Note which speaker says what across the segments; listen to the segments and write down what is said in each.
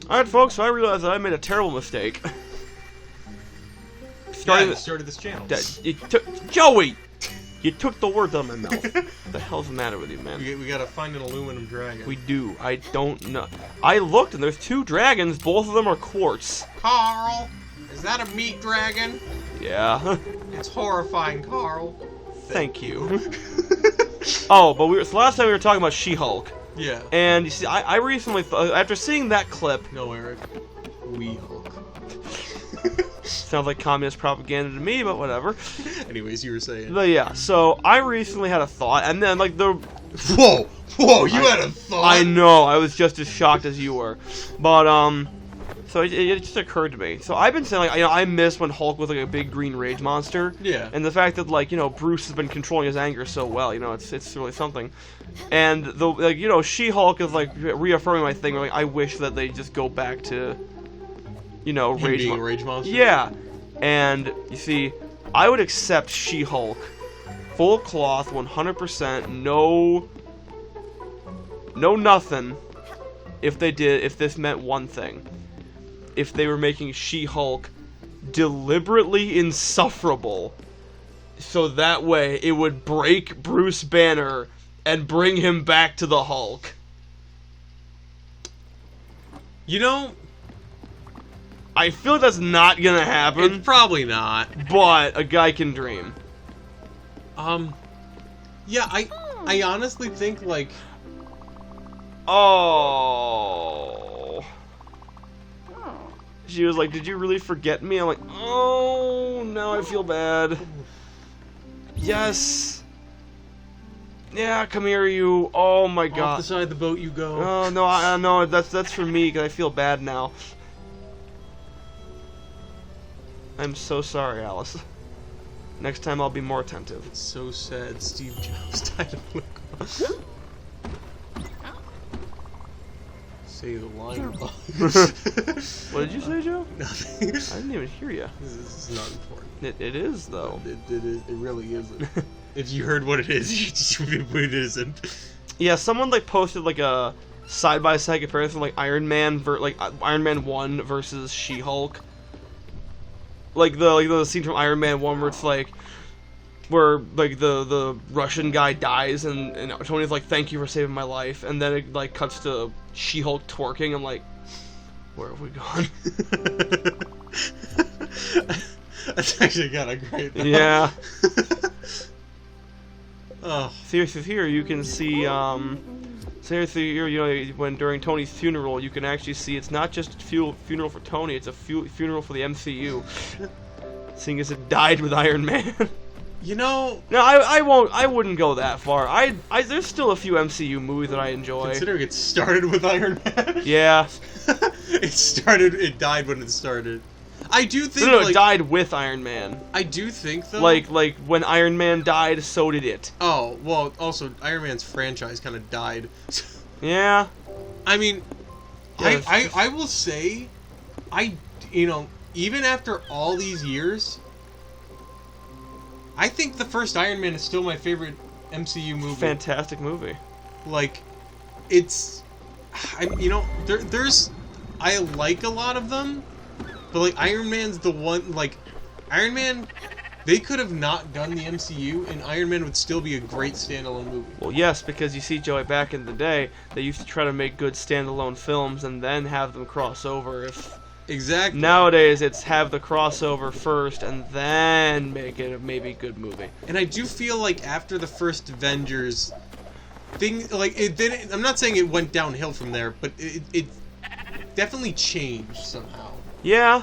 Speaker 1: Alright, folks, so I realized that I made a terrible mistake.
Speaker 2: Started this channel.
Speaker 1: Joey! You took the words out of my mouth. What the hell's the matter with you, man?
Speaker 2: We gotta find an aluminum dragon.
Speaker 1: We do. I don't know. I looked and there's 2 dragons. Both of them are quartz.
Speaker 2: Carl! Is that a meat dragon?
Speaker 1: Yeah.
Speaker 2: It's horrifying, Carl.
Speaker 1: Thank you. Oh, but so last time we were talking about She-Hulk.
Speaker 2: Yeah.
Speaker 1: And you see, I recently, after seeing that clip...
Speaker 2: No, Eric. We-Hulk.
Speaker 1: Sounds like communist propaganda to me, but whatever.
Speaker 2: Anyways, you were saying.
Speaker 1: But yeah, so I recently had a thought, and then like the...
Speaker 2: Whoa! You had a thought?
Speaker 1: I know, I was just as shocked as you were. But, so it just occurred to me. So I've been saying, like, I miss when Hulk was like a big green rage monster.
Speaker 2: Yeah.
Speaker 1: And the fact that, like, Bruce has been controlling his anger so well, it's really something. And the, She-Hulk is like reaffirming my thing. Like, I wish that they just go back to,
Speaker 2: Rage monster.
Speaker 1: Yeah. And you see, I would accept She-Hulk, full cloth, 100%, no nothing. If this meant one thing. If they were making She-Hulk deliberately insufferable, so that way it would break Bruce Banner and bring him back to the Hulk. I feel like that's not gonna happen.
Speaker 2: It's probably not.
Speaker 1: But a guy can dream.
Speaker 2: Yeah, I honestly think, like...
Speaker 1: Oh... She was like, "Did you really forget me?" I'm like, "Oh, now I feel bad." Yes. Yeah, come here, you. Oh my God.
Speaker 2: Off the side of the boat you go.
Speaker 1: Oh no, I know that's for me because I feel bad now. I'm so sorry, Alice. Next time I'll be more attentive.
Speaker 2: It's so sad. Steve Jobs died of leukocytes. Say the line.
Speaker 1: What did you say, Joe?
Speaker 2: Nothing.
Speaker 1: I didn't even hear you.
Speaker 2: This is not important.
Speaker 1: It is, though.
Speaker 2: It really isn't. If you heard what it is, it isn't.
Speaker 1: Yeah, someone like posted like a side-by-side comparison, like Iron Man 1 versus She-Hulk. Like the scene from Iron Man 1 where it's like, where like the Russian guy dies and Tony's like, "Thank you for saving my life," and then it like cuts to She-Hulk twerking. I'm like, where have we gone?
Speaker 2: That's actually kind of great, though.
Speaker 1: Yeah.
Speaker 2: Oh.
Speaker 1: Seriously, here you can see seriously, here, when during Tony's funeral, you can actually see it's not just a funeral for Tony, it's a funeral for the MCU. Seeing as it died with Iron Man.
Speaker 2: No,
Speaker 1: I wouldn't go that far. There's still a few MCU movies that I enjoy.
Speaker 2: Considering it started with Iron Man.
Speaker 1: Yeah.
Speaker 2: It died when it started. I do think
Speaker 1: it died with Iron Man.
Speaker 2: I do think though.
Speaker 1: Like when Iron Man died, so did it.
Speaker 2: Oh, well, also Iron Man's franchise kind of died.
Speaker 1: Yeah.
Speaker 2: I mean,
Speaker 1: yeah,
Speaker 2: I will say, even after all these years, I think the first Iron Man is still my favorite MCU movie.
Speaker 1: Fantastic movie.
Speaker 2: Like, there's, I like a lot of them, but like Iron Man's the one, like, Iron Man, they could have not done the MCU and Iron Man would still be a great standalone movie.
Speaker 1: Well, yes, because you see, Joey, back in the day, they used to try to make good standalone films and then have them cross over.
Speaker 2: Exactly.
Speaker 1: Nowadays, it's have the crossover first and then make it a maybe good movie.
Speaker 2: And I do feel like after the first Avengers, I'm not saying it went downhill from there, but it definitely changed somehow.
Speaker 1: Yeah.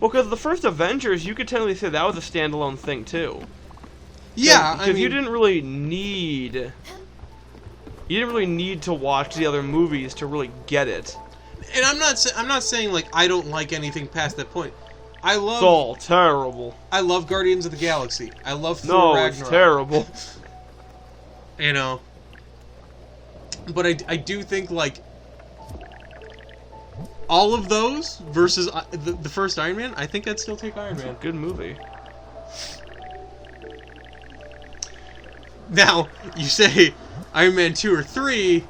Speaker 1: Well, because the first Avengers, you could technically say that was a standalone thing too.
Speaker 2: Yeah,
Speaker 1: because you didn't really need to watch the other movies to really get it.
Speaker 2: And I'm not saying like I don't like anything past that point.
Speaker 1: It's all terrible.
Speaker 2: I love Guardians of the Galaxy. I love Thor Ragnarok.
Speaker 1: It's terrible.
Speaker 2: But I do think like all of those versus the first Iron Man, I think I'd still take Iron Man.
Speaker 1: Good movie.
Speaker 2: Now, you say Iron Man 2 or 3.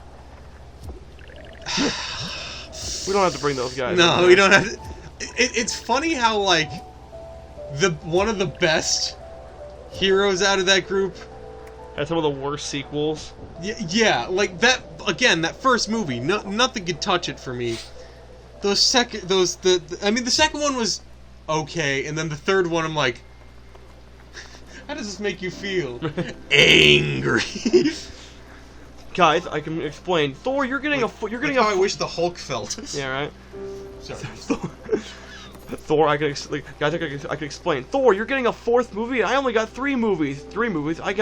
Speaker 1: We don't have to bring those guys.
Speaker 2: No, we don't have to. It's funny how, like, one of the best heroes out of that group
Speaker 1: had some of the worst sequels.
Speaker 2: Yeah, like that again. That first movie, nothing could touch it for me. The second one was okay, and then the third one, I'm like, how does this make you feel? Angry.
Speaker 1: Guys, I can explain. Thor, you're getting
Speaker 2: I wish the Hulk felt.
Speaker 1: Yeah, right.
Speaker 2: Sorry.
Speaker 1: Thor, I can explain. Thor, you're getting a fourth movie. I only got three movies. I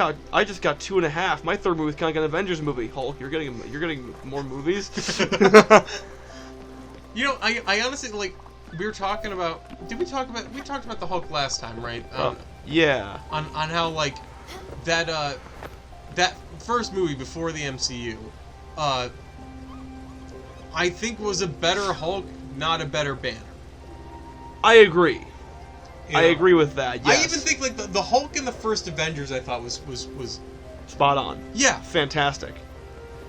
Speaker 1: just got 2.5. My third movie's kind of like an Avengers movie. Hulk, you're getting more movies.
Speaker 2: You know, I honestly, like, we were talking about. We talked about the Hulk last time, right?
Speaker 1: Yeah.
Speaker 2: On how, like, that first movie before the MCU, I think was a better Hulk, not a better Banner.
Speaker 1: I agree.
Speaker 2: You know,
Speaker 1: I agree with that. Yes.
Speaker 2: I even think like the Hulk in the first Avengers, I thought was
Speaker 1: spot on.
Speaker 2: Yeah,
Speaker 1: fantastic.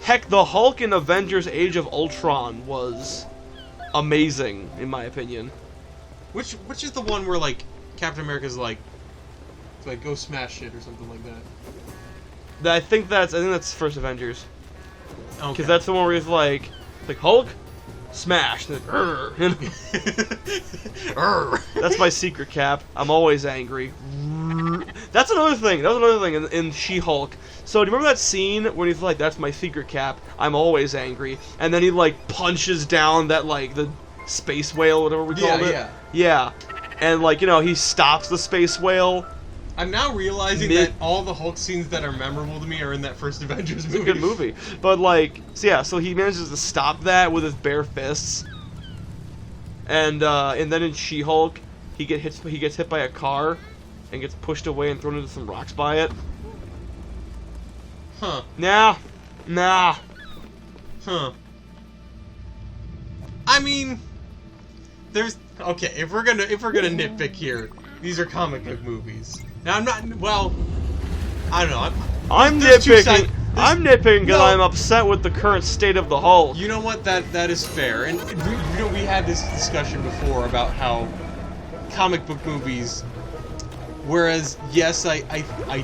Speaker 1: Heck, the Hulk in Avengers: Age of Ultron was amazing, in my opinion.
Speaker 2: Which is the one where like Captain America's like go smash shit or something like that.
Speaker 1: I think that's first Avengers.
Speaker 2: Okay.
Speaker 1: Because that's the one where he's like Hulk, smash. And then, that's my secret cap. I'm always angry. That's another thing. That was another thing in She-Hulk. So do you remember that scene when he's like, "That's my secret cap. I'm always angry," and then he like punches down that like the space whale, whatever we called it. Yeah. And like he stops the space whale.
Speaker 2: I'm now realizing that all the Hulk scenes that are memorable to me are in that first Avengers movie.
Speaker 1: It's a good movie. But, like, so he manages to stop that with his bare fists. And then in She-Hulk, he gets hit by a car and gets pushed away and thrown into some rocks by it.
Speaker 2: Huh.
Speaker 1: Nah.
Speaker 2: Huh. I mean, if we're gonna nitpick here, these are comic book movies. Now, I'm not, well, I don't know.
Speaker 1: I'm nitpicking because I'm upset with the current state of the Hulk.
Speaker 2: You know what? That is fair. And we had this discussion before about how comic book movies, whereas, yes, I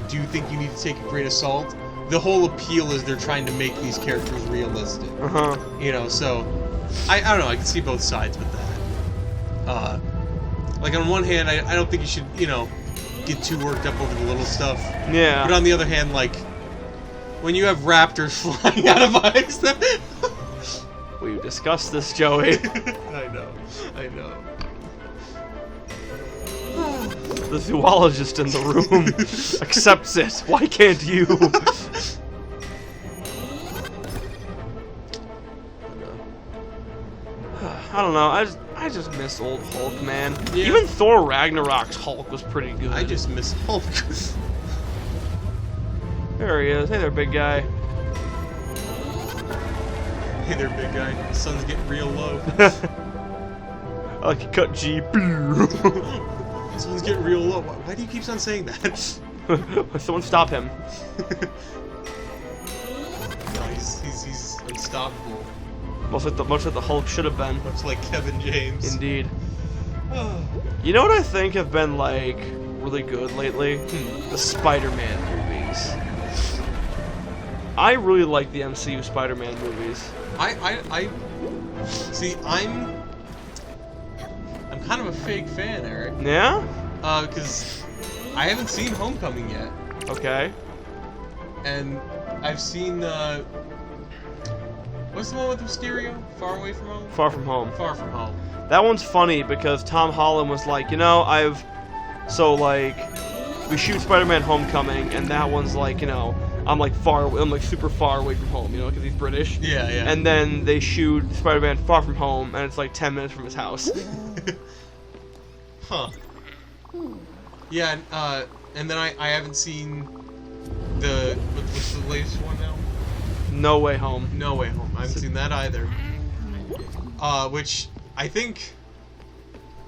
Speaker 2: do think you need to take a grain of salt, the whole appeal is they're trying to make these characters realistic. So, I don't know, I can see both sides with that. Like, on one hand, I don't think you should, get too worked up over the little stuff.
Speaker 1: Yeah.
Speaker 2: But on the other hand, like, when you have raptors flying out of ice...
Speaker 1: We've discussed this, Joey.
Speaker 2: I know.
Speaker 1: The zoologist in the room accepts it. Why can't you? I don't know. I just miss old Hulk, man.
Speaker 2: Yeah.
Speaker 1: Even Thor Ragnarok's Hulk was pretty good.
Speaker 2: I just miss Hulk.
Speaker 1: There he is. Hey there, big guy.
Speaker 2: Hey there, big guy. The sun's getting real low.
Speaker 1: I like to cut G.
Speaker 2: The sun's getting real low. Why do you keep on saying that?
Speaker 1: Someone stop him.
Speaker 2: No, he's unstoppable.
Speaker 1: Much like the Hulk should have been.
Speaker 2: Much like Kevin James.
Speaker 1: Indeed. You know what I think have been, like, really good lately? The Spider-Man movies. I really like the MCU Spider-Man movies.
Speaker 2: See, I'm kind of a fake fan, Eric.
Speaker 1: Yeah?
Speaker 2: Because I haven't seen Homecoming yet.
Speaker 1: Okay.
Speaker 2: And I've seen, what's the one with Mysterio? Far Away from Home?
Speaker 1: Far From Home.
Speaker 2: Far From Home.
Speaker 1: That one's funny because Tom Holland was like, we shoot Spider-Man Homecoming, and that one's like, I'm like super far away from home, because he's British.
Speaker 2: Yeah.
Speaker 1: And then they shoot Spider-Man Far From Home, and it's like 10 minutes from his house.
Speaker 2: Huh. Yeah, and then I haven't seen what's the latest one now?
Speaker 1: No Way Home.
Speaker 2: No Way Home. I haven't seen that either. Which I think,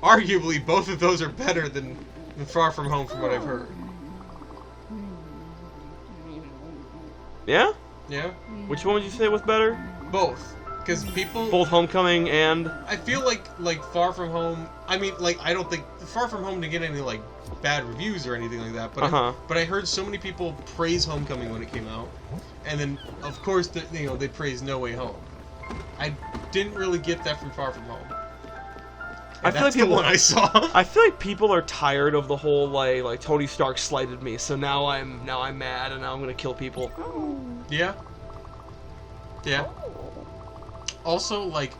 Speaker 2: arguably, both of those are better than Far From Home, from what I've heard.
Speaker 1: Yeah?
Speaker 2: Yeah?
Speaker 1: Which one would you say was better?
Speaker 2: Both. Because people...
Speaker 1: Both Homecoming and...
Speaker 2: I feel like Far From Home... I mean, like, I don't think... Far From Home didn't get any, like, bad reviews or anything like that. But, but I heard so many people praise Homecoming when it came out. And then, of course, they praised No Way Home. I didn't really get that from Far From Home.
Speaker 1: I feel like people,
Speaker 2: the one I saw.
Speaker 1: I feel like people are tired of the whole like Tony Stark slighted me, so now I'm mad and now I'm gonna kill people.
Speaker 2: Yeah. Yeah. Also, like,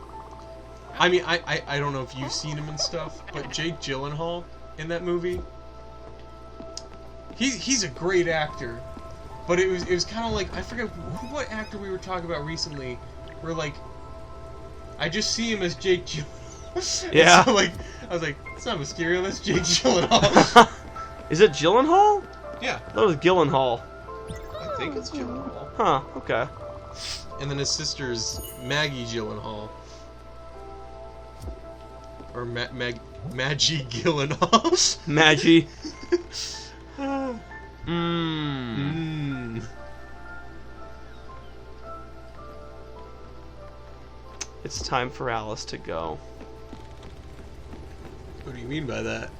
Speaker 2: I mean, I don't know if you've seen him and stuff, but Jake Gyllenhaal in that movie, he's a great actor, but it was kind of like, I forget what actor we were talking about recently, where like, I just see him as Jake Gyllenhaal.
Speaker 1: Yeah.
Speaker 2: So, like, I was like, it's not Mysterio, that's Jake Gyllenhaal.
Speaker 1: Is it Gyllenhaal?
Speaker 2: Yeah.
Speaker 1: That was Gyllenhaal.
Speaker 2: I think it's Gyllenhaal.
Speaker 1: Huh, okay.
Speaker 2: And then his sister's Maggie Gyllenhaal. Or Maggie Gyllenhaal.
Speaker 1: Maggie. It's time for Alice to go.
Speaker 2: What do you mean by that?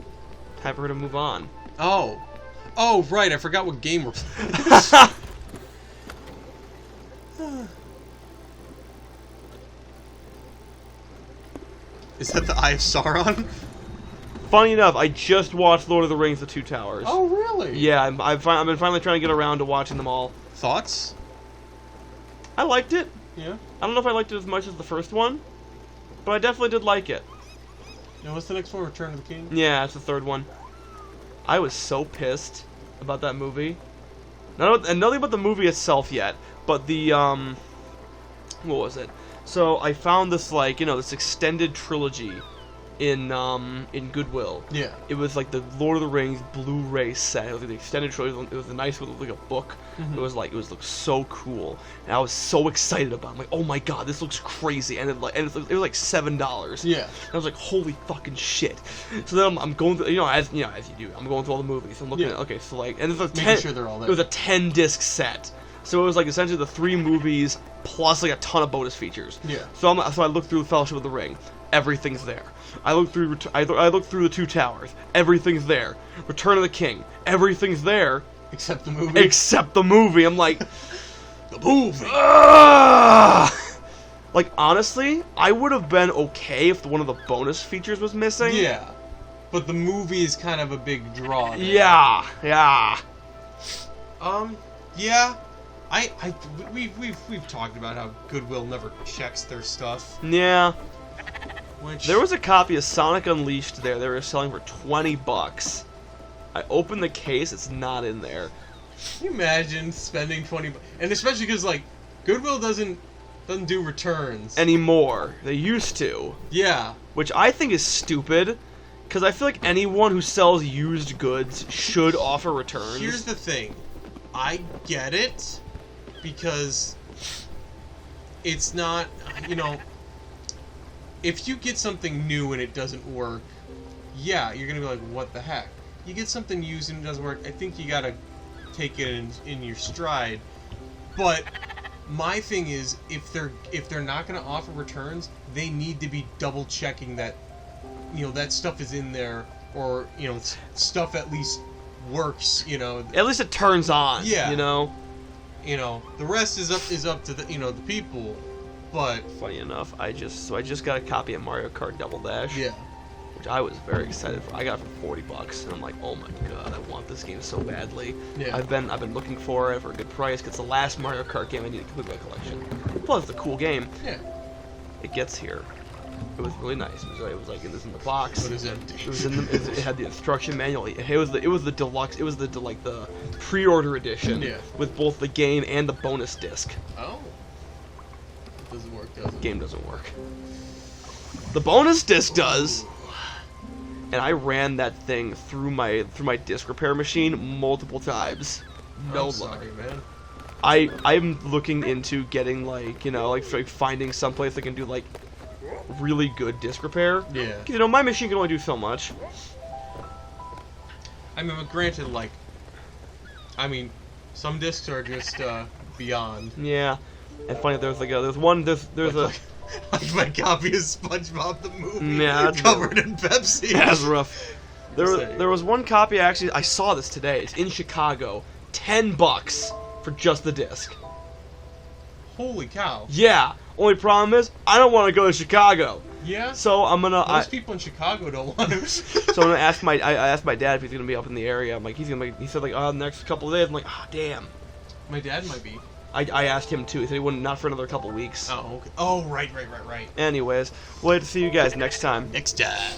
Speaker 1: Time for her to move on.
Speaker 2: Oh. Oh, right, I forgot what game we're playing. Is that the Eye of Sauron?
Speaker 1: Funny enough, I just watched Lord of the Rings: The Two Towers.
Speaker 2: Oh, really?
Speaker 1: Yeah, I've been finally trying to get around to watching them all.
Speaker 2: Thoughts?
Speaker 1: I liked it.
Speaker 2: Yeah.
Speaker 1: I don't know if I liked it as much as the first one, but I definitely did like it.
Speaker 2: Now, what's the next one? Return of the King?
Speaker 1: Yeah, it's the third one. I was so pissed about that movie. And nothing about the movie itself yet, but the, what was it? So, I found this, like, this extended trilogy in Goodwill.
Speaker 2: Yeah.
Speaker 1: It was, like, the Lord of the Rings Blu-ray set. It was like the extended trilogy. It was a nice one, like a book.
Speaker 2: Mm-hmm.
Speaker 1: It looked so cool. And I was so excited about it. I'm like, oh my god, this looks crazy. And it was like $7.
Speaker 2: Yeah.
Speaker 1: And I was like, holy fucking shit. So then I'm going through, as you do, I'm going through all the movies. I'm looking at, okay, so like, and it's
Speaker 2: making sure they're all there.
Speaker 1: It was a 10-disc set. So it was like essentially the 3 movies plus like a ton of bonus features.
Speaker 2: Yeah.
Speaker 1: So I looked through Fellowship of the Ring. Everything's there. I looked through The Two Towers. Everything's there. Return of the King. Everything's there.
Speaker 2: Except the movie.
Speaker 1: Except the movie. I'm like,
Speaker 2: the movie.
Speaker 1: Like, honestly, I would have been okay if one of the bonus features was missing.
Speaker 2: Yeah. But the movie is kind of a big draw there.
Speaker 1: Yeah. Yeah.
Speaker 2: Yeah. We've talked about how Goodwill never checks their stuff.
Speaker 1: Yeah.
Speaker 2: Which...
Speaker 1: There was a copy of Sonic Unleashed there. They were selling for $20. I opened the case. It's not in there.
Speaker 2: Can you imagine spending $20? And especially because like Goodwill doesn't do returns
Speaker 1: anymore. They used to.
Speaker 2: Yeah.
Speaker 1: Which I think is stupid, because I feel like anyone who sells used goods should offer returns.
Speaker 2: Here's the thing. I get it, because it's not, if you get something new and it doesn't work, yeah, you're going to be like, what the heck? You get something used and it doesn't work, I think you got to take it in your stride. But my thing is, if they're not going to offer returns, they need to be double checking that, that stuff is in there, or, stuff at least works,
Speaker 1: At least it turns on.
Speaker 2: Yeah.
Speaker 1: The
Speaker 2: rest is up to the the people, but
Speaker 1: funny enough, I just got a copy of Mario Kart Double Dash.
Speaker 2: Yeah.
Speaker 1: Which I was very excited for. I got it for $40, and I'm like, oh my god, I want this game so badly.
Speaker 2: Yeah.
Speaker 1: I've been looking for it for a good price. 'Cause it's the last Mario Kart game I need to complete my collection. Plus, it's a cool game.
Speaker 2: Yeah.
Speaker 1: It gets here. It was really nice. It was like it was in the box.
Speaker 2: What is empty?
Speaker 1: It was it had the instruction manual. It was the deluxe. It was the pre-order edition.
Speaker 2: Yeah.
Speaker 1: With both the game and the bonus disc.
Speaker 2: Oh. It doesn't work, does it?
Speaker 1: Game doesn't work. The bonus disc does. And I ran that thing through my disc repair machine multiple times. No luck.
Speaker 2: Sorry, man.
Speaker 1: I'm looking into getting like finding someplace that can do like really good disc repair.
Speaker 2: Yeah.
Speaker 1: My machine can only do so much.
Speaker 2: I mean, but granted, some discs are just beyond.
Speaker 1: Yeah. And funny, there's one
Speaker 2: Like my copy of SpongeBob the movie,
Speaker 1: Yeah, that's
Speaker 2: covered in Pepsi.
Speaker 1: That's rough. There was one copy I saw this today. It's in Chicago. $10 for just the disc.
Speaker 2: Holy cow.
Speaker 1: Yeah. Only problem is I don't want to go to Chicago.
Speaker 2: Yeah.
Speaker 1: So I'm gonna.
Speaker 2: Most people in Chicago don't want to.
Speaker 1: So I'm gonna ask I asked my dad if he's gonna be up in the area. I'm like, he said like, the next couple of days. I'm like, damn.
Speaker 2: My dad might be.
Speaker 1: I asked him too. He said he wouldn't, not for another couple weeks.
Speaker 2: Oh, okay. Oh, right.
Speaker 1: Anyways, we'll wait to see you guys next time.
Speaker 2: Next time.